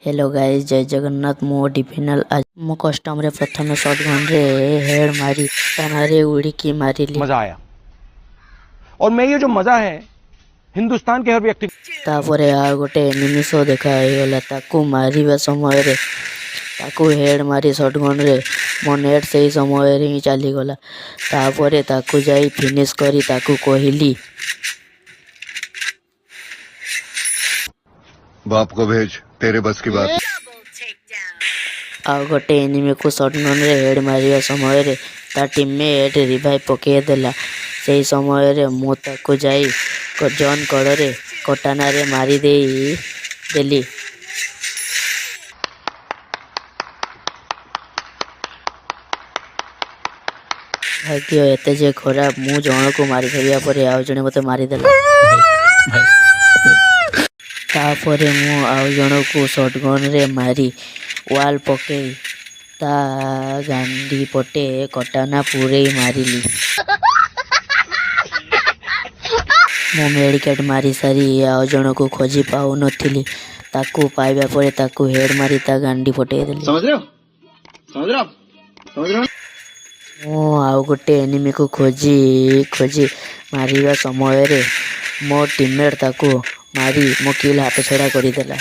Hello guys, जय जगन्नाथ। मो डिफिनल आज मो कस्टम रे प्रथम शॉटगन रे हेड मारी तानारे उड़ी की मारी ली। मजा आया और मैं ये जो मजा है हिंदुस्तान के हर व्यक्ति तापरे आ गोटे निमिष देखा गला ताकू मारिबा समय रे ताकू हेड मारी शॉटगन रे मो नेट से समय रे ही चली गला। तापरे ताकू जाई फिनिश करी ताकू कहली बाप को भेज, तेरे बस की बात। आ गोटे एनिमी को शॉटगन रे हेड मारिबा समय रे ता टीममेट रिवाइव पके देला। से समय रे मु ताकू जाई जॉन कड़े कटाना रे मारी देली। भाग्य एते जे खराब मु जण को मारी फेरिया परे आउ जणे मते मारी देला। तापरे मु आउ जण को शॉटगन रे मारी वाल पके ता गांडी पटे कटाना पूरे मारिली। मु मेडिकेट मारी सारी आउ जण को खोजी पाउ नथिली। ताकू पाइबा परे ताकू हेड मारी ता गांडी पटे देली। समझ रहे हो मु आउ गोटे एनिमी को खोजी मारिबा समय रे मो टीममेट ताकू मारी मो किल हाथ छड़ा कर देला।